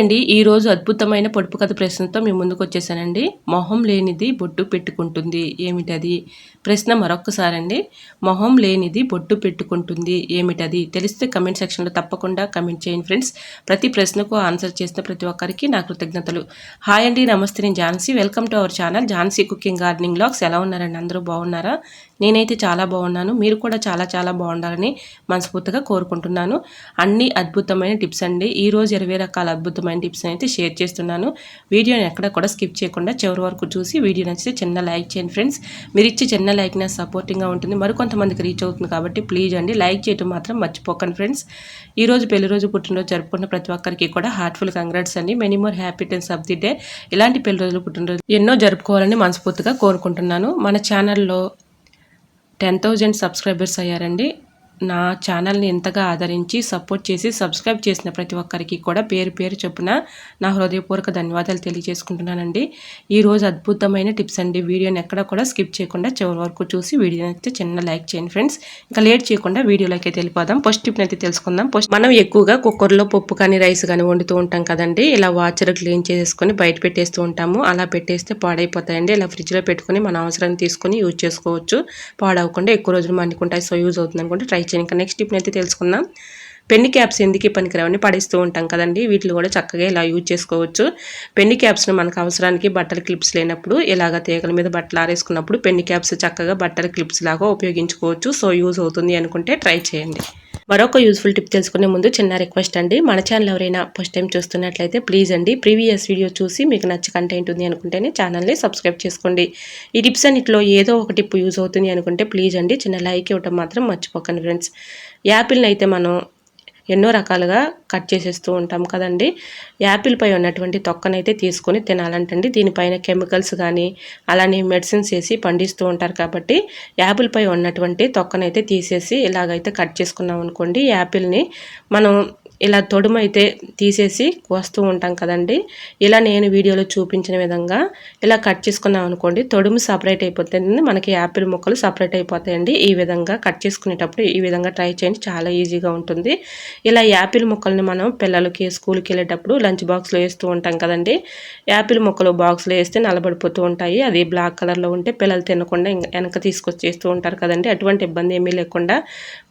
అండి ఈరోజు అద్భుతమైన పొడుపు కథ ప్రశ్నతో మీ ముందుకు వచ్చేసానండి. మొహం లేనిది బొట్టు పెట్టుకుంటుంది ఏమిటది? ప్రశ్న మరొక్కసారి అండి. మొహం లేనిది బొట్టు పెట్టుకుంటుంది ఏమిటది? తెలిస్తే కమెంట్ సెక్షన్లో తప్పకుండా కమెంట్ చేయండి ఫ్రెండ్స్. ప్రతి ప్రశ్నకు ఆన్సర్ చేసిన ప్రతి ఒక్కరికి నా కృతజ్ఞతలు. హాయ్ అండి, నమస్తే, నేను Jhansi. Welcome to our channel Jhansi cooking gardening vlogs. ఎలా ఉన్నారండి? అందరూ బాగున్నారా? నేనైతే చాలా బాగున్నాను. మీరు కూడా చాలా చాలా బాగుండాలని మనస్ఫూర్తిగా కోరుకుంటున్నాను. అన్ని అద్భుతమైన టిప్స్ అండి. ఈరోజు 20 రకాల అద్భుతమైన టిప్స్ అయితే షేర్ చేస్తున్నాను. వీడియోని ఎక్కడ కూడా స్కిప్ చేయకుండా చివరి వరకు చూసి వీడియో నచ్చితే చిన్న లైక్ చేయండి ఫ్రెండ్స్. మీరు ఇచ్చే చిన్న లైక్ నా సపోర్టింగ్గా ఉంటుంది, మరికొంతమందికి రీచ్ అవుతుంది కాబట్టి ప్లీజ్ అండి లైక్ చేయడం మాత్రం మర్చిపోకండి ఫ్రెండ్స్. ఈరోజు పెళ్లి రోజు పుట్టినరోజు జరుపుకున్న ప్రతి ఒక్కరికి కూడా హార్ట్ఫుల్ కంగ్రాట్స్ అండి. Many more happy returns of the day. ఇలాంటి పెళ్లి రోజులు పుట్టినరోజు ఎన్నో జరుపుకోవాలని మనస్ఫూర్తిగా కోరుకుంటున్నాను. మన ఛానల్లో 10,000 సబ్స్క్రైబర్స్ అయ్యారండి. నా ఛానల్ని ఎంతగా ఆదరించి సపోర్ట్ చేసి సబ్స్క్రైబ్ చేసిన ప్రతి ఒక్కరికి కూడా పేరు పేరు చొప్పున నా హృదయపూర్వక ధన్యవాదాలు తెలియజేసుకుంటున్నానండి. ఈరోజు అద్భుతమైన టిప్స్ అండి. వీడియోని ఎక్కడ కూడా స్కిప్ చేయకుండా చివరి వరకు చూసి వీడియో అయితే చిన్న లైక్ చేయండి ఫ్రెండ్స్. ఇంకా లేట్ చేయకుండా వీడియోలోకి అయితే వెళ్ళిపోదాం. ఫస్ట్ టిప్ అయితే తెలుసుకుందాం. మనం ఎక్కువగా కుక్కర్లో పప్పు కానీ రైస్ కానీ వండుతూ ఉంటాం కదండి. ఇలా వాచర్ క్లీన్ చేసుకొని బయట పెట్టేస్తూ ఉంటాము. అలా పెట్టేస్తే పాడైపోతాయండి. ఇలా ఫ్రిడ్జ్లో పెట్టుకొని మన అవసరాన్ని తీసుకొని యూజ్ చేసుకోవచ్చు. పాడవకుండా ఎక్కువ రోజులు మన్నుకుంటాయి. సో యూజ్ అవుతుంది అనుకుంటే ట్రై చేయండి. ఇంకా నెక్స్ట్ టిప్ అయితే తెలుసుకుందాం. పెన్ని క్యాప్స్ ఎందుకు పనికిరావని పడేస్తూ ఉంటాం కదండి. వీటిని కూడా చక్కగా ఇలా యూజ్ చేసుకోవచ్చు. పెన్ని క్యాప్స్ను మనకు అవసరానికి బట్టల క్లిప్స్ లేనప్పుడు ఇలాగ తీగల మీద బట్టలు ఆరేసుకున్నప్పుడు పెన్ని క్యాప్స్ చక్కగా బట్టల క్లిప్స్ లాగా ఉపయోగించుకోవచ్చు. సో యూజ్ అవుతుంది అనుకుంటే ట్రై చేయండి. మరొక యూజ్ఫుల్ టిప్ తెలుసుకునే ముందు చిన్న రిక్వెస్ట్ అండి. మన ఛానల్ ఎవరైనా ఫస్ట్ టైం చూస్తున్నట్లయితే ప్లీజ్ అండి ప్రీవియస్ వీడియో చూసి మీకు నచ్చ కంటెంట్ ఉంది అనుకుంటేనే ఛానల్ని సబ్స్క్రైబ్ చేసుకోండి. ఈ టిప్స్ అన్నింటిలో ఏదో ఒక టిప్ యూజ్ అవుతుంది అనుకుంటే ప్లీజ్ అండి చిన్న లైక్ ఇవ్వటం మాత్రం మర్చిపోకండి ఫ్రెండ్స్. యాపిల్ని అయితే మనం ఎన్నో రకాలుగా కట్ చేసేస్తూ ఉంటాం కదండి. యాపిల్ పై ఉన్నటువంటి తొక్కనైతే తీసుకొని తినాలంటండి. దీనిపైన కెమికల్స్ కానీ అలానే మెడిసిన్స్ వేసి పండిస్తూ ఉంటారు కాబట్టి యాపిల్ పై ఉన్నటువంటి తొక్కనైతే తీసేసి ఇలాగైతే కట్ చేసుకున్నాం అనుకోండి. యాపిల్ని మనం ఇలా తొడుమైతే తీసేసి కోస్తూ ఉంటాం కదండి. ఇలా నేను వీడియోలో చూపించిన విధంగా ఇలా కట్ చేసుకున్నాం అనుకోండి, తొడుము సపరేట్ అయిపోతుంది, మనకి యాపిల్ ముక్కలు సపరేట్ అయిపోతాయండి. ఈ విధంగా కట్ చేసుకునేటప్పుడు ఈ విధంగా ట్రై చేయండి, చాలా ఈజీగా ఉంటుంది. ఇలా యాపిల్ ముక్కల్ని మనం పిల్లలకి స్కూల్కి వెళ్ళేటప్పుడు లంచ్ బాక్స్లో వేస్తూ ఉంటాం కదండి. యాపిల్ ముక్కలు బాక్స్లో వేస్తే నలబడిపోతూ ఉంటాయి. అది బ్లాక్ కలర్లో ఉంటే పిల్లలు తినకుండా వెనక తీసుకొచ్చి చేస్తూ ఉంటారు కదండి. అటువంటి ఇబ్బంది ఏమీ లేకుండా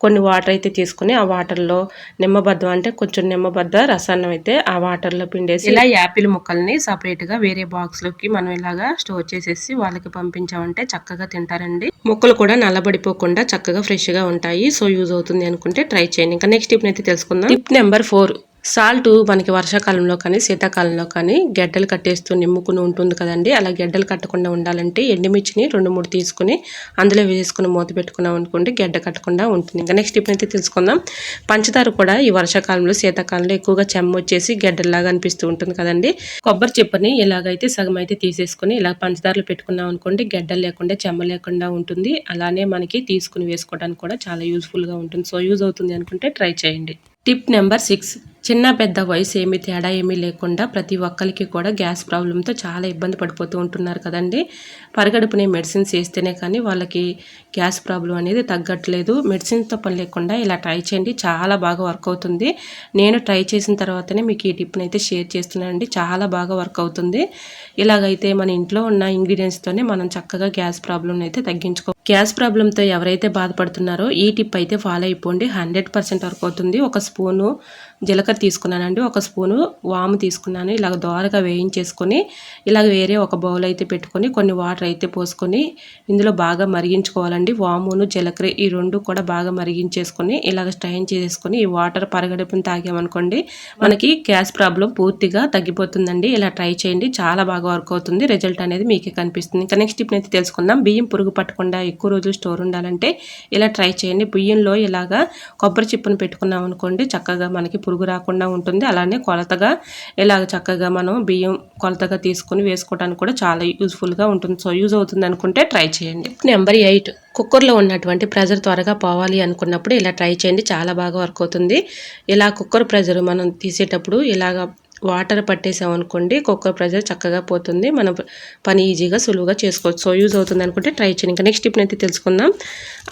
కొన్ని వాటర్ అయితే తీసుకుని ఆ వాటర్లో నిమ్మబద్దం అంటే కొంచెం నిమ్మబద్ద రసాన్ని అయితే ఆ వాటర్లో పిండేసి ఇలా యాపిల్ ముక్కల్ని సపరేట్గా వేరే బాక్స్లోకి మనం ఇలాగా స్టోర్ చేసేసి వాళ్ళకి పంపించామంటే చక్కగా తింటారండి. ముక్కలు కూడా నల్లబడిపోకుండా చక్కగా ఫ్రెష్గా ఉంటాయి. సో యూజ్ అవుతుంది అనుకుంటే ట్రై చేయండి. ఇంకా నెక్స్ట్ టిప్ అయితే తెలుసుకుందాం. Tip number 4. సాల్ట్ మనకి వర్షాకాలంలో కానీ శీతాకాలంలో కానీ గెడ్డలు కట్టేస్తూ నిమ్ముకుని ఉంటుంది కదండి. అలా గెడ్డలు కట్టకుండా ఉండాలంటే ఎండుమిర్చిని 2-3 తీసుకుని అందులో వేసుకుని మూత పెట్టుకున్నాం అనుకోండి, గెడ్డ కట్టకుండా ఉంటుంది. ఇంకా నెక్స్ట్ టిప్ అయితే తెలుసుకుందాం. పంచదార కూడా ఈ వర్షాకాలంలో శీతాకాలంలో ఎక్కువగా చెమ్మ వచ్చేసి గెడ్డల్లాగా అనిపిస్తూ ఉంటుంది కదండి. కొబ్బరి చిప్పని ఇలాగైతే సగం అయితే తీసేసుకుని ఇలా పంచదారలో పెట్టుకున్నాం అనుకోండి, గెడ్డలు లేకుండా చెమ్మ లేకుండా ఉంటుంది. అలానే మనకి తీసుకుని వేసుకోవడానికి కూడా చాలా యూజ్ఫుల్గా ఉంటుంది. సో యూజ్ అవుతుంది అనుకుంటే ట్రై చేయండి. Tip number 6. చిన్న పెద్ద వయసు ఏమీ తేడా ఏమీ లేకుండా ప్రతి ఒక్కరికి కూడా గ్యాస్ ప్రాబ్లంతో చాలా ఇబ్బంది పడిపోతూ ఉంటున్నారు కదండి. పరిగడుపునే మెడిసిన్స్ వేస్తేనే కానీ వాళ్ళకి గ్యాస్ ప్రాబ్లం అనేది తగ్గట్లేదు. మెడిసిన్స్తో పని లేకుండా ఇలా ట్రై చేయండి, చాలా బాగా వర్క్ అవుతుంది. నేను ట్రై చేసిన తర్వాతనే మీకు ఈ టిప్ని అయితే షేర్ చేస్తున్నానండి. చాలా బాగా వర్క్ అవుతుంది. ఇలాగైతే మన ఇంట్లో ఉన్న ఇంగ్రీడియంట్స్తోనే మనం చక్కగా గ్యాస్ ప్రాబ్లం అయితే గ్యాస్ ప్రాబ్లంతో ఎవరైతే బాధపడుతున్నారో ఈ టిప్ అయితే ఫాలో అయిపోండి, 100% వర్క్ అవుతుంది. ఒక స్పూను జీలకర్ర తీసుకున్నానండి, ఒక స్పూను వాము తీసుకున్నాను. ఇలాగ దోరగా వేయించేసుకొని ఇలాగ వేరే ఒక బౌల్ అయితే పెట్టుకొని కొన్ని వాటర్ అయితే పోసుకొని ఇందులో బాగా మరిగించుకోవాలండి. వామును జీలకర్ర ఈ రెండు కూడా బాగా మరిగించేసుకొని ఇలాగ స్ట్రైన్ చేసుకొని ఈ వాటర్ పరగడుపుని తాగామనుకోండి, మనకి గ్యాస్ ప్రాబ్లం పూర్తిగా తగ్గిపోతుందండి. ఇలా ట్రై చేయండి, చాలా బాగా వర్క్ అవుతుంది. రిజల్ట్ అనేది మీకే కనిపిస్తుంది. ఇంకా నెక్స్ట్ టిప్ అయితే తెలుసుకుందాం. బియ్యం పురుగు పట్టకుండా ఎక్కువ రోజులు స్టోర్ ఉండాలంటే ఇలా ట్రై చేయండి. బియ్యంలో ఇలాగా కొబ్బరి చిప్పను పెట్టుకున్నాం అనుకోండి, చక్కగా మనకి పురుగు రాకుండా ఉంటుంది. అలానే కొలతగా ఇలాగ చక్కగా మనం బియ్యం కొలతగా తీసుకుని వేసుకోవడానికి కూడా చాలా యూజ్ఫుల్గా ఉంటుంది. సో యూజ్ అవుతుంది అనుకుంటే ట్రై చేయండి. నెంబర్ 8. కుక్కర్లో ఉన్నటువంటి ప్రెజర్ త్వరగా పోవాలి అనుకున్నప్పుడు ఇలా ట్రై చేయండి, చాలా బాగా వర్క్ అవుతుంది. ఇలా కుక్కర్ ప్రెజర్ మనం తీసేటప్పుడు ఇలాగ వాటర్ పట్టేసామనుకోండి, కుక్కర్ ప్రెజర్ చక్కగా పోతుంది. మనం పని ఈజీగా సులువుగా చేసుకోవచ్చు. సో యూజ్ అవుతుంది అనుకుంటే ట్రై చేయండి. ఇంకా నెక్స్ట్ టిప్ అయితే తెలుసుకుందాం.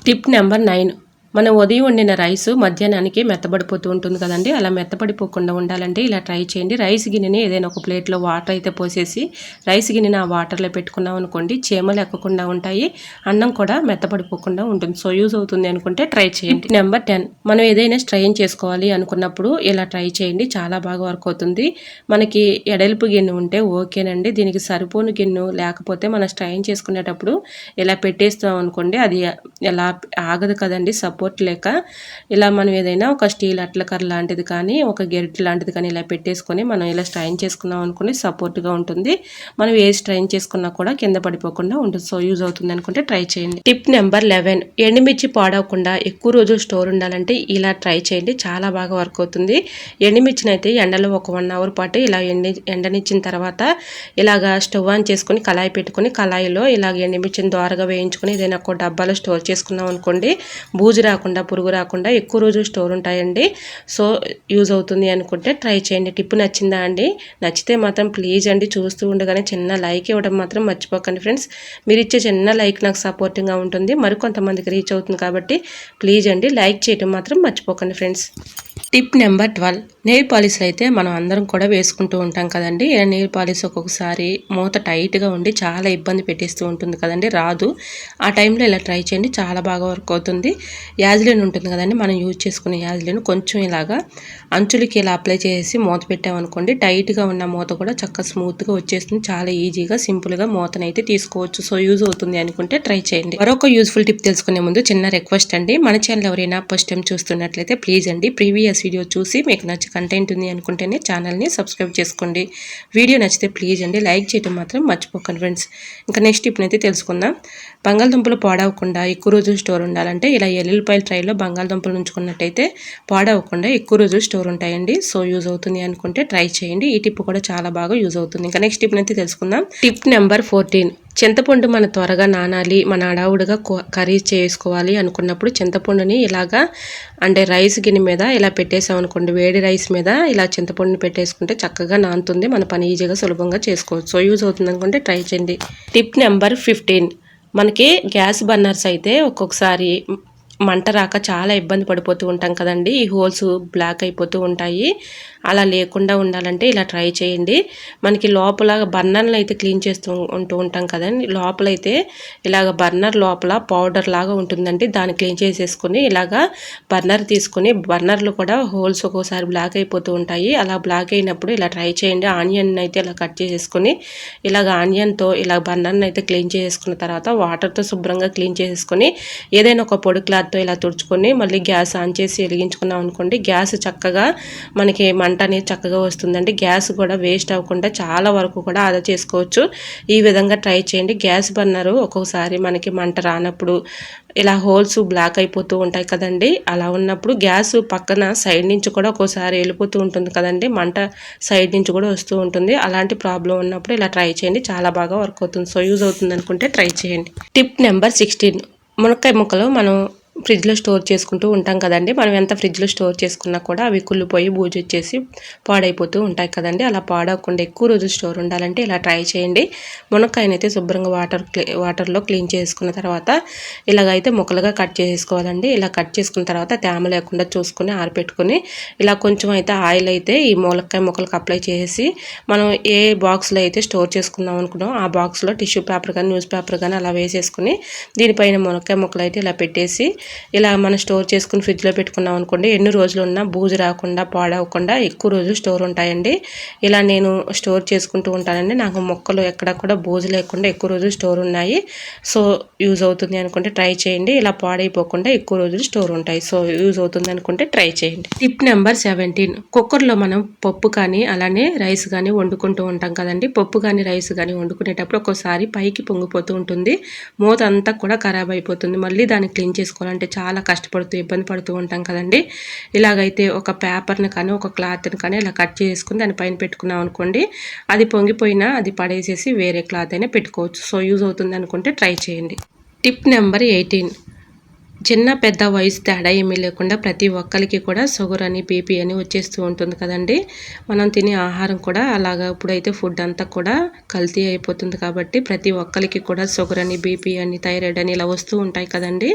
Tip number 9. మనం ఉదయం వండిన రైస్ మధ్యాహ్నానికి మెత్తబడిపోతూ ఉంటుంది కదండి. అలా మెత్తబడిపోకుండా ఉండాలంటే ఇలా ట్రై చేయండి. రైస్ గిన్నెని ఏదైనా ఒక ప్లేట్లో వాటర్ అయితే పోసేసి రైస్ గిన్నెని ఆ వాటర్లో పెట్టుకున్నాం అనుకోండి, చీమలు ఎక్కకుండా ఉంటాయి, అన్నం కూడా మెత్తబడిపోకుండా ఉంటుంది. సో యూజ్ అవుతుంది అనుకుంటే ట్రై చేయండి. నెంబర్ 10, మనం ఏదైనా స్ట్రెయిన్ చేసుకోవాలి అనుకున్నప్పుడు ఇలా ట్రై చేయండి, చాలా బాగా వర్క్ అవుతుంది. మనకి ఎడల్పు గిన్నె ఉంటే ఓకేనండి. దీనికి సరిపోని గిన్నె లేకపోతే మనం స్ట్రెయిన్ చేసుకునేటప్పుడు ఇలా పెట్టేస్తాం అనుకోండి, అది ఎలా ఆగదు కదండి సపోర్ట్ లేక. ఇలా మనం ఏదైనా ఒక స్టీల్ అట్లకర్ర లాంటిది కానీ ఒక గెరిట్ లాంటిది కానీ ఇలా పెట్టేసుకొని మనం ఇలా స్ట్రైన్ చేసుకున్నాం అనుకుని సపోర్ట్గా ఉంటుంది. మనం ఏ స్ట్రైన్ చేసుకున్నా కూడా కింద పడిపోకుండా ఉంటుంది. సో యూజ్ అవుతుంది అనుకుంటే ట్రై చేయండి. టిప్ నెంబర్ 11, ఎండుమిర్చి పాడవకుండా ఎక్కువ రోజులు స్టోర్ ఉండాలంటే ఇలా ట్రై చేయండి, చాలా బాగా వర్క్ అవుతుంది. ఎండుమిర్చిని అయితే ఎండలో ఒక 1 అవర్ పాటు ఇలా ఎండనిచ్చిన తర్వాత ఇలాగా స్టవ్ ఆన్ చేసుకొని కళాయి పెట్టుకొని కళాయిలో ఇలాగ ఎండుమిర్చిని దోరగా వేయించుకొని ఏదైనా ఒక డబ్బాలో స్టోర్ చేసుకున్నాం అనుకోండి, బూజు రాకుండా పురుగు రాకుండా ఎక్కువ రోజులు స్టోర్ ఉంటాయండి. సో యూజ్ అవుతుంది అనుకుంటే ట్రై చేయండి. టిప్ నచ్చిందా అండి? నచ్చితే మాత్రం ప్లీజ్ అండి చూస్తూ ఉండగానే చిన్న లైక్ ఇవ్వడం మాత్రం మర్చిపోకండి ఫ్రెండ్స్. మీరు ఇచ్చే చిన్న లైక్ నాకు సపోర్టింగ్గా ఉంటుంది, మరికొంతమందికి రీచ్ అవుతుంది కాబట్టి ప్లీజ్ అండి లైక్ చేయడం మాత్రం మర్చిపోకండి friends. Tip number 12, nail polish అయితే మనం అందరం కూడా వేసుకుంటూ ఉంటాం కదండి. నెయిల్ పాలిష్ ఒక్కొక్కసారి మూత టైట్గా ఉండి చాలా ఇబ్బంది పెట్టేస్తూ ఉంటుంది కదండి, రాదు. ఆ టైంలో ఇలా ట్రై చేయండి, చాలా బాగా వర్క్ అవుతుంది. యాజ్లిన్ ఉంటుంది కదండి, మనం యూజ్ చేసుకునే యాజ్లిన్ కొంచెం ఇలాగా అంచులకి ఇలా అప్లై చేసి మూత పెట్టామనుకోండి, టైట్గా ఉన్న మూత కూడా చక్కగా స్మూత్గా వచ్చేస్తుంది. చాలా ఈజీగా సింపుల్గా మూతనైతే తీసుకోవచ్చు. సో యూజ్ అవుతుంది అనుకుంటే ట్రై చేయండి. మరొక యూజ్ఫుల్ టిప్ తెలుసుకునే ముందు చిన్న రిక్వెస్ట్ అండి, మన ఛానల్ ఎవరైనా ఫస్ట్ టైం చూస్తున్నట్లయితే ప్లీజ్ అండి ప్రీవియస్ వీడియో చూసి మీకు నచ్చే కంటెంట్ ఉంది అనుకుంటేనే ఛానల్ని సబ్స్క్రైబ్ చేసుకోండి. వీడియో నచ్చితే ప్లీజ్ అండి లైక్ చేయడం మాత్రం మర్చిపోకండి ఫ్రెండ్స్. ఇంకా నెక్స్ట్ టిప్ అయితే తెలుసుకుందాం. బంగాళదుంపలు పాడవకుండా ఎక్కువ రోజులు స్టోర్ ఉండాలంటే ఇలా ఎల్లుల్లిపాయల ట్రైలో బంగాళదుంపలు ఉంచుకున్నట్టయితే పాడవకుండా ఎక్కువ రోజులు స్టోర్ ఉంటాయండి. సో యూజ్ అవుతుంది అనుకుంటే ట్రై చేయండి. ఈ టిప్ కూడా చాలా బాగా యూజ్ అవుతుంది. ఇంకా నెక్స్ట్ టిప్ అయితే తెలుసుకుందాం. టిప్ నెంబర్ 14, చింతపండు మన త్వరగా నానాలి, మన అడావుడిగా కర్రీ చేసుకోవాలి అనుకున్నప్పుడు చింతపండుని ఇలాగా అంటే రైస్ గిన్నె మీద ఇలా పెట్టేసాం అనుకోండి, వేడి రైస్ మీద ఇలా చింతపండుని పెట్టేసుకుంటే చక్కగా నానుతుంది, మన పని ఈజీగా సులభంగా చేసుకోవచ్చు. సో యూజ్ అవుతుంది అనుకుంటే ట్రై చేయండి. టిప్ నెంబర్ 15, మనకి గ్యాస్ బర్నర్స్ అయితే ఒక్కొక్కసారి మంట రాక చాలా ఇబ్బంది పడిపోతూ ఉంటాం కదండి. ఈ హోల్స్ బ్లాక్ అయిపోతూ ఉంటాయి. అలా లేకుండా ఉండాలంటే ఇలా ట్రై చేయండి. మనకి లోపల బర్నర్లు అయితే క్లీన్ చేస్తూ ఉంటాం కదండి, లోపలైతే ఇలాగ బర్నర్ లోపల పౌడర్ లాగా ఉంటుందండి, దాన్ని క్లీన్ చేసేసుకుని ఇలాగా బర్నర్ తీసుకుని, బర్నర్లు కూడా హోల్స్ ఒక్కోసారి బ్లాక్ అయిపోతూ ఉంటాయి. అలా బ్లాక్ అయినప్పుడు ఇలా ట్రై చేయండి. ఆనియన్ అయితే ఇలా కట్ చేసేసుకొని ఇలాగ ఆనియన్తో ఇలా బర్నర్ని అయితే క్లీన్ చేసేసుకున్న తర్వాత వాటర్తో శుభ్రంగా క్లీన్ చేసేసుకొని ఏదైనా ఒక పొడి క్లాత్తో ఇలా తుడుచుకొని మళ్ళీ గ్యాస్ ఆన్ చేసి వెలిగించుకున్నాం అనుకోండి, గ్యాస్ చక్కగా మనకి మంట అనేది చక్కగా వస్తుందండి. గ్యాస్ కూడా వేస్ట్ అవ్వకుండా చాలా వరకు కూడా ఆదా చేసుకోవచ్చు. ఈ విధంగా ట్రై చేయండి. గ్యాస్ బర్నరు ఒక్కొక్కసారి మనకి మంట రానప్పుడు ఇలా హోల్స్ బ్లాక్ అయిపోతూ ఉంటాయి కదండి, అలా ఉన్నప్పుడు గ్యాస్ పక్కన సైడ్ నుంచి కూడా ఒక్కోసారి వెళ్ళిపోతూ ఉంటుంది కదండి, మంట సైడ్ నుంచి కూడా వస్తూ ఉంటుంది. అలాంటి ప్రాబ్లం ఉన్నప్పుడు ఇలా ట్రై చేయండి, చాలా బాగా వర్క్ అవుతుంది. సో యూజ్ అవుతుంది అనుకుంటే ట్రై చేయండి. టిప్ నెంబర్ 16, మునక్కాయ ముక్కలు మనం ఫ్రిడ్జ్లో స్టోర్ చేసుకుంటూ ఉంటాం కదండి. మనం ఎంత ఫ్రిడ్జ్లో స్టోర్ చేసుకున్నా కూడా అవి కుళ్ళిపోయి బూజు వచ్చేసి పాడైపోతూ ఉంటాయి కదండి. అలా పాడవకుండా ఎక్కువ రోజులు స్టోర్ ఉండాలంటే ఇలా ట్రై చేయండి. మునక్కాయనైతే శుభ్రంగా వాటర్లో క్లీన్ చేసుకున్న తర్వాత ఇలాగైతే ముక్కలుగా కట్ చేసుకోవాలండి. ఇలా కట్ చేసుకున్న తర్వాత తేమ లేకుండా చూసుకొని ఆరిపెట్టుకొని ఇలా కొంచెం అయితే ఆయిల్ అయితే ఈ మునక్కాయ ముక్కలకు అప్లై చేసి మనం ఏ బాక్స్లో అయితే స్టోర్ చేసుకుందాం అనుకున్నాం ఆ బాక్స్లో టిష్యూ పేపర్ కానీ న్యూస్ పేపర్ కానీ అలా వేసేసుకుని దీనిపైన మునక్కాయ ముక్కలు అయితే ఇలా పెట్టేసి ఇలా మనం స్టోర్ చేసుకుని ఫ్రిడ్జ్లో పెట్టుకున్నాం అనుకోండి, ఎన్ని రోజులు ఉన్నా బూజు రాకుండా పాడవకుండా ఎక్కువ రోజులు స్టోర్ ఉంటాయండి. ఇలా నేను స్టోర్ చేసుకుంటూ ఉంటానండి. నాకు మొక్కలు ఎక్కడ కూడా బూజు లేకుండా ఎక్కువ రోజులు స్టోర్ ఉన్నాయి. సో యూజ్ అవుతుంది అనుకుంటే ట్రై చేయండి. ఇలా పాడైపోకుండా ఎక్కువ రోజులు స్టోర్ ఉంటాయి. సో యూజ్ అవుతుంది అనుకుంటే ట్రై చేయండి. టిప్ నెంబర్ 17, కుక్కర్లో మనం పప్పు కానీ అలానే రైస్ కానీ వండుకుంటూ ఉంటాం కదండి. పప్పు కానీ రైస్ కానీ వండుకునేటప్పుడు ఒక్కోసారి పైకి పొంగిపోతూ ఉంటుంది, మూత అంతా కూడా ఖరాబ్ అయిపోతుంది. మళ్ళీ దాన్ని క్లీన్ చేసుకోవాలంటే చాలా కష్టపడుతూ ఇబ్బంది పడుతూ ఉంటాం కదండి. ఇలాగైతే ఒక పేపర్ని కానీ ఒక క్లాత్ని కానీ ఇలా కట్ చేసుకుని దానిపైన పెట్టుకున్నాం అనుకోండి, అది పొంగిపోయినా అది పడేసేసి వేరే క్లాత్ అయినా పెట్టుకోవచ్చు. సో యూజ్ అవుతుంది అనుకుంటే ట్రై చేయండి. టిప్ నెంబర్ 18, చిన్న పెద్ద వయసు తేడా ఏమీ లేకుండా ప్రతి ఒక్కరికి కూడా షుగర్ అని బీపీ అని వచ్చేస్తూ ఉంటుంది కదండి. మనం తినే ఆహారం కూడా అలాగా ఇప్పుడైతే ఫుడ్ అంతా కూడా కల్తీ అయిపోతుంది కాబట్టి ప్రతి ఒక్కరికి కూడా షుగర్ అని బీపీ అని థైరాయిడ్ అని ఇలా వస్తూ ఉంటాయి కదండి.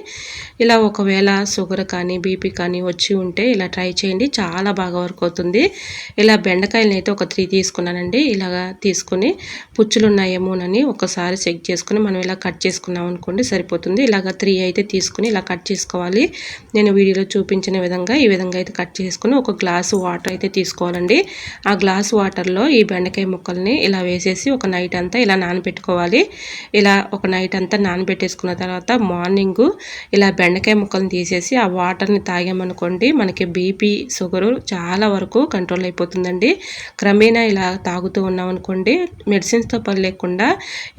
ఇలా ఒకవేళ షుగర్ కానీ బీపీ కానీ వచ్చి ఉంటే ఇలా ట్రై చేయండి, చాలా బాగా వర్క్ అవుతుంది. ఇలా బెండకాయలను అయితే ఒక 3 తీసుకున్నానండి. ఇలాగా తీసుకుని పుచ్చులు ఉన్నాయేమోనని ఒకసారి చెక్ చేసుకుని మనం ఇలా కట్ చేసుకున్నాం అనుకోండి సరిపోతుంది. ఇలాగ 3 అయితే తీసుకుని ఇలా కట్ చేసుకోవాలి. నేను వీడియోలో చూపించిన విధంగా ఈ విధంగా అయితే కట్ చేసుకుని ఒక గ్లాసు వాటర్ అయితే తీసుకోవాలండి. ఆ గ్లాసు వాటర్లో ఈ బెండకాయ ముక్కల్ని ఇలా వేసేసి ఒక నైట్ అంతా ఇలా నానబెట్టుకోవాలి. ఇలా ఒక నైట్ అంతా నానబెట్టేసుకున్న తర్వాత మార్నింగ్ ఇలా బెండకాయ ముక్కల్ని తీసేసి ఆ వాటర్ని తాగామనుకోండి మనకి బీపీ షుగరు చాలా వరకు కంట్రోల్ అయిపోతుందండి. క్రమేణా ఇలా తాగుతూ ఉన్నాం అనుకోండి మెడిసిన్స్తో పని లేకుండా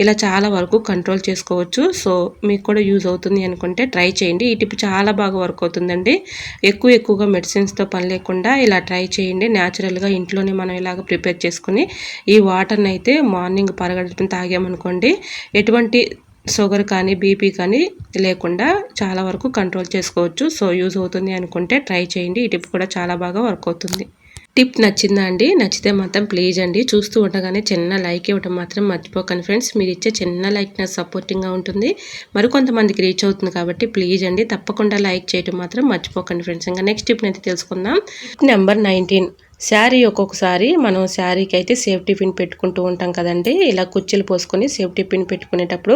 ఇలా చాలా వరకు కంట్రోల్ చేసుకోవచ్చు. సో మీకు కూడా యూజ్ అవుతుంది అనుకుంటే ట్రై చేయండి. ఈ టిప్ చాలా బాగా వర్క్ అవుతుందండి. ఎక్కువగా మెడిసిన్స్తో పని లేకుండా ఇలా ట్రై చేయండి. న్యాచురల్గా ఇంట్లోనే మనం ఇలాగ ప్రిపేర్ చేసుకుని ఈ వాటర్ని అయితే మార్నింగ్ పరగడుపున తాగామనుకోండి ఎటువంటి షుగర్ కానీ బీపీ కానీ లేకుండా చాలా వరకు కంట్రోల్ చేసుకోవచ్చు. సో యూజ్ అవుతుంది అనుకుంటే ట్రై చేయండి. ఈ టిప్ కూడా చాలా బాగా వర్క్ అవుతుంది. టిప్ నచ్చిందా అండి? నచ్చితే మాత్రం ప్లీజ్ అండి చూస్తూ ఉండగానే చిన్న లైక్ ఇవ్వడం మాత్రం మర్చిపోకండి ఫ్రెండ్స్. మీరు ఇచ్చే చిన్న లైక్ నాకు సపోర్టింగ్గా ఉంటుంది, మరికొంతమందికి రీచ్ అవుతుంది కాబట్టి ప్లీజ్ అండి తప్పకుండా లైక్ చేయడం మాత్రం మర్చిపోకండి ఫ్రెండ్స్. ఇంకా నెక్స్ట్ టిప్ అయితే తెలుసుకుందాం. Tip number 19. శారీ ఒక్కొక్కసారి మనం శారీకి అయితే సేఫ్టీ పిన్ పెట్టుకుంటూ ఉంటాం కదండి. ఇలా కుర్చీలు పోసుకొని సేఫ్టీ పిన్ పెట్టుకునేటప్పుడు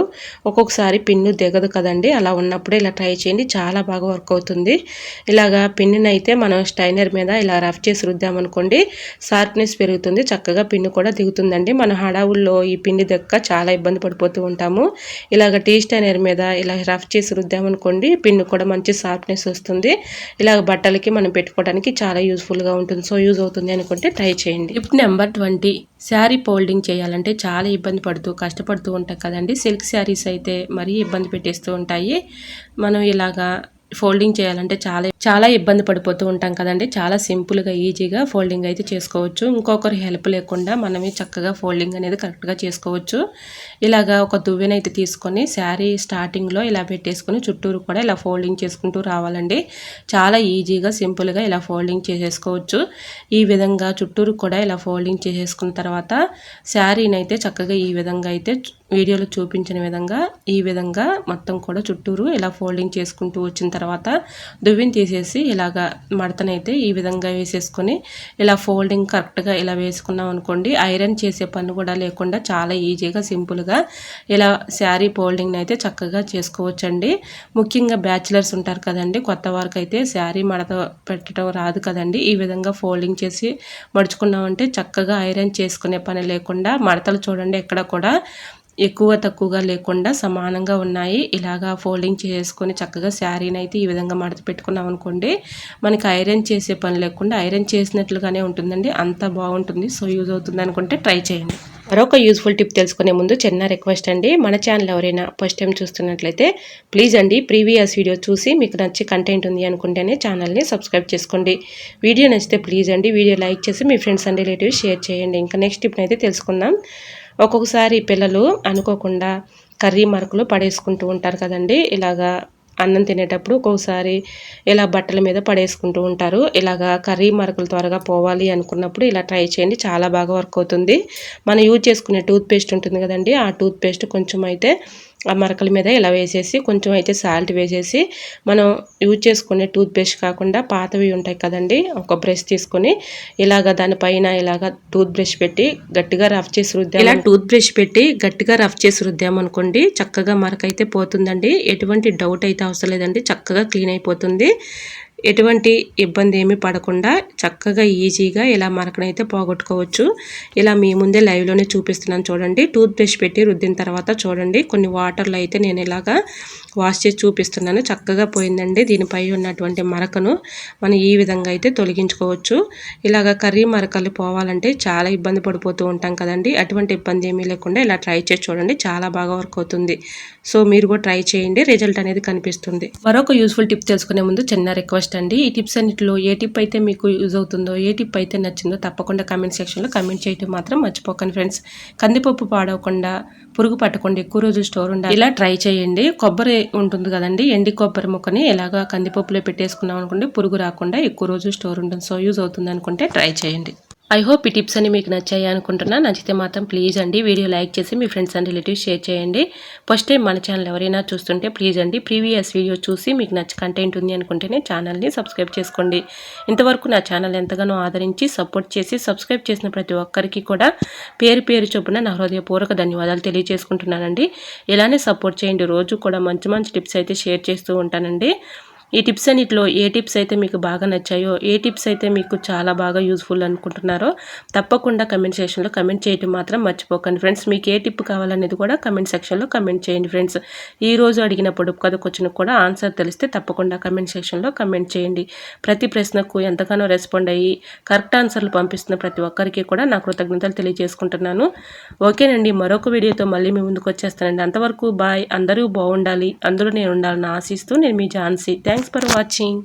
ఒక్కొక్కసారి పిన్ను దిగదు కదండి. అలా ఉన్నప్పుడు ఇలా ట్రై చేయండి, చాలా బాగా వర్క్ అవుతుంది. ఇలాగా పిన్నుని అయితే మనం స్టైనర్ మీద ఇలా రఫ్ చేసి రుద్దామనుకోండి షార్ప్నెస్ పెరుగుతుంది, చక్కగా పిన్ను కూడా దిగుతుందండి. మన హడావుల్లో ఈ పిన్ను దక్క చాలా ఇబ్బంది పడిపోతూ ఉంటాము. ఇలాగ టీ స్టైనర్ మీద ఇలా రఫ్ చేసి రుద్దామనుకోండి పిన్ను కూడా మంచి షార్ప్నెస్ వస్తుంది. ఇలాగ బట్టలకి మనం పెట్టుకోవడానికి చాలా యూజ్ఫుల్గా ఉంటుంది. సో యూజ్ అనుకుంటే ట్రై చేయండి. Tip number 20. శారీ ఫోల్డింగ్ చేయాలంటే చాలా ఇబ్బంది పడుతూ కష్టపడుతూ ఉంటాం కదండి. సిల్క్ శారీస్ అయితే మరీ ఇబ్బంది పెట్టేస్తూ ఉంటాయి. మనం ఇలాగా ఫోల్డింగ్ చేయాలంటే చాలా ఇబ్బంది పడిపోతూ ఉంటాం కదండి. చాలా సింపుల్గా ఈజీగా ఫోల్డింగ్ అయితే చేసుకోవచ్చు. ఇంకొకరి హెల్ప్ లేకుండా మనమే చక్కగా ఫోల్డింగ్ అనేది కరెక్ట్గా చేసుకోవచ్చు. ఇలాగా ఒక దువ్వెనైతే తీసుకొని శారీ స్టార్టింగ్లో ఇలా పెట్టేసుకొని చుట్టూరు కూడా ఇలా ఫోల్డింగ్ చేసుకుంటూ రావాలండి. చాలా ఈజీగా సింపుల్గా ఇలా ఫోల్డింగ్ చేసేసుకోవచ్చు. ఈ విధంగా చుట్టూరు కూడా ఇలా ఫోల్డింగ్ చేసేసుకున్న తర్వాత శారీని అయితే చక్కగా ఈ విధంగా అయితే వీడియోలో చూపించిన విధంగా ఈ విధంగా మొత్తం కూడా చుట్టూరు ఇలా ఫోల్డింగ్ చేసుకుంటూ వచ్చిన తర్వాత దువ్విని తీసేసి ఇలాగా మడతనైతే ఈ విధంగా వేసేసుకొని ఇలా ఫోల్డింగ్ కరెక్ట్గా ఇలా వేసుకున్నాం అనుకోండి ఐరన్ చేసే పని కూడా లేకుండా చాలా ఈజీగా సింపుల్గా ఇలా శారీ ఫోల్డింగ్ అయితే చక్కగా చేసుకోవచ్చండి. ముఖ్యంగా బ్యాచిలర్స్ ఉంటారు కదండి, కొత్త వారికి అయితే శారీ మడత పెట్టడం రాదు కదండి. ఈ విధంగా ఫోల్డింగ్ చేసి మడుచుకున్నామంటే చక్కగా ఐరన్ చేసుకునే పని లేకుండా మడతలు చూడండి ఎక్కడ కూడా ఎక్కువ తక్కువగా లేకుండా సమానంగా ఉన్నాయి. ఇలాగా ఫోల్డింగ్ చేసుకొని చక్కగా శారీని అయితే ఈ విధంగా మడత పెట్టుకున్నాం అనుకోండి మనకి ఐరన్ చేసే పని లేకుండా ఐరన్ చేసినట్లుగానే ఉంటుందండి, అంత బాగుంటుంది. సో యూజ్ అవుతుంది అనుకుంటే ట్రై చేయండి. మరొక యూజ్ఫుల్ టిప్ తెలుసుకునే ముందు చిన్న రిక్వెస్ట్ అండి, మన ఛానల్ ఎవరైనా ఫస్ట్ టైం చూస్తున్నట్లయితే ప్లీజ్ అండి ప్రీవియస్ వీడియో చూసి మీకు నచ్చి కంటెంట్ ఉంది అనుకుంటేనే ఛానల్ని సబ్స్క్రైబ్ చేసుకోండి. వీడియో నచ్చితే ప్లీజ్ అండి వీడియో లైక్ చేసి మీ ఫ్రెండ్స్ అండ్ రిలేటివ్స్ షేర్ చేయండి. ఇంకా నెక్స్ట్ టిప్ అయితే తెలుసుకుందాం. ఒక్కొక్కసారి పిల్లలు అనుకోకుండా కర్రీ మరకలు పడేసుకుంటూ ఉంటారు కదండి. ఇలాగా అన్నం తినేటప్పుడు ఒక్కొక్కసారి ఇలా బట్టల మీద పడేసుకుంటూ ఉంటారు. ఇలాగా కర్రీ మరకలు త్వరగా పోవాలి అనుకున్నప్పుడు ఇలా ట్రై చేయండి, చాలా బాగా వర్క్ అవుతుంది. మనం యూజ్ చేసుకునే టూత్ పేస్ట్ ఉంటుంది కదండి, ఆ టూత్ పేస్ట్ కొంచెం అయితే ఆ మరకల మీద ఇలా వేసేసి కొంచెం అయితే సాల్ట్ వేసేసి మనం యూజ్ చేసుకునే టూత్ పేస్ట్ కాకుండా పాతవి ఉంటాయి కదండి, ఒక బ్రష్ తీసుకొని ఇలాగ దానిపైన ఇలాగ టూత్ బ్రష్ పెట్టి గట్టిగా రఫ్ చేసి రుద్దాం. ఇలా టూత్ బ్రష్ పెట్టి గట్టిగా రఫ్ చేసి రుద్దామనుకోండి చక్కగా మరక అయితే పోతుందండి. ఎటువంటి డౌట్ అయితే అవసరం లేదండి, చక్కగా క్లీన్ అయిపోతుంది. ఎటువంటి ఇబ్బంది ఏమీ పడకుండా చక్కగా ఈజీగా ఇలా మరకనైతే పోగొట్టుకోవచ్చు. ఇలా మీ ముందే లైవ్లోనే చూపిస్తున్నాను చూడండి. టూత్ బ్రష్ పెట్టి రుద్దిన తర్వాత చూడండి కొన్ని వాటర్లో అయితే నేను ఇలాగా వాష్ చేసి చూపిస్తున్నాను, చక్కగా పోయిందండి. దీనిపై ఉన్నటువంటి మరకను మనం ఈ విధంగా అయితే తొలగించుకోవచ్చు. ఇలాగ కర్రీ మరకలు పోవాలంటే చాలా ఇబ్బంది పడిపోతూ ఉంటాం కదండి, అటువంటి ఇబ్బంది ఏమీ లేకుండా ఇలా ట్రై చేసి చూడండి, చాలా బాగా వర్క్ అవుతుంది. సో మీరు కూడా ట్రై చేయండి, రిజల్ట్ అనేది కనిపిస్తుంది. మరొక యూస్ఫుల్ టిప్ తెలుసుకునే ముందు చిన్న రిక్వెస్ట్ నెక్స్ట్ అండి, ఈ టిప్స్ అన్నిటిలో ఏ టిప్ అయితే మీకు యూజ్ అవుతుందో, ఏ టిప్ అయితే నచ్చిందో తప్పకుండా కామెంట్ సెక్షన్లో కామెంట్ చేయడం మాత్రం మర్చిపోకండి ఫ్రెండ్స్. కందిపప్పు పాడవకుండా, పురుగు పట్టకుండా ఎక్కువ రోజులు స్టోర్ ఉండాలి ఇలా ట్రై చేయండి. కొబ్బరి ఉంటుంది కదండి, ఎండి కొబ్బరి ముక్కని ఇలాగా కందిపప్పులో పెట్టేసుకున్నాం అనుకోండి, పురుగు రాకుండా ఎక్కువ రోజులు స్టోర్ ఉంటుంది. సో యూజ్ అవుతుంది అనుకుంటే ట్రై చేయండి. ఐ హోప్ ఈ టిప్స్ అన్ని మీకు నచ్చాయి అనుకుంటున్నా. నచ్చితే మాత్రం ప్లీజ్ అండి వీడియో లైక్ చేసి మీ ఫ్రెండ్స్ అండ్ రిలేటివ్స్ షేర్ చేయండి. ఫస్ట్ టైం మన ఛానల్ ఎవరైనా చూస్తుంటే ప్లీజ్ అండి ప్రీవియస్ వీడియో చూసి మీకు నచ్చ కంటెంట్ ఉంది అనుకుంటేనే ఛానల్ని సబ్స్క్రైబ్ చేసుకోండి. ఇంతవరకు నా ఛానల్ ఎంతగానో ఆదరించి సపోర్ట్ చేసి సబ్స్క్రైబ్ చేసిన ప్రతి ఒక్కరికి కూడా పేరు పేరు చొప్పున నా హృదయపూర్వక ధన్యవాదాలు తెలియజేసుకుంటున్నానండి. ఇలానే సపోర్ట్ చేయండి. రోజు కూడా మంచి మంచి టిప్స్ అయితే షేర్ చేస్తూ ఉంటానండి. ఈ టిప్స్ అన్నిటిలో ఏ టిప్స్ అయితే మీకు బాగా నచ్చాయో, ఏ టిప్స్ అయితే మీకు చాలా బాగా యూజ్ఫుల్ అనుకుంటున్నారో తప్పకుండా కమెంట్ సెక్షన్లో కమెంట్ చేయడం మాత్రం మర్చిపోకండి ఫ్రెండ్స్. మీకు ఏ టిప్ కావాలనేది కూడా కమెంట్ సెక్షన్లో కమెంట్ చేయండి ఫ్రెండ్స్. ఈరోజు అడిగిన పొడుపు కథ క్వశ్చన్ కూడా ఆన్సర్ తెలిస్తే తప్పకుండా కమెంట్ సెక్షన్లో కమెంట్ చేయండి. ప్రతి ప్రశ్నకు ఎంతగానో రెస్పాండ్ అయ్యి కరెక్ట్ ఆన్సర్లు పంపిస్తున్న ప్రతి ఒక్కరికి కూడా నా కృతజ్ఞతలు తెలియజేసుకుంటున్నాను. ఓకేనండి, మరొక వీడియోతో మళ్ళీ మీ ముందుకు వచ్చేస్తానండి. అంతవరకు బాయ్. అందరూ బాగుండాలి, అందరూ నేను ఉండాలని ఆశిస్తూ నేను మీ ఝాన్సీ. Thanks for watching.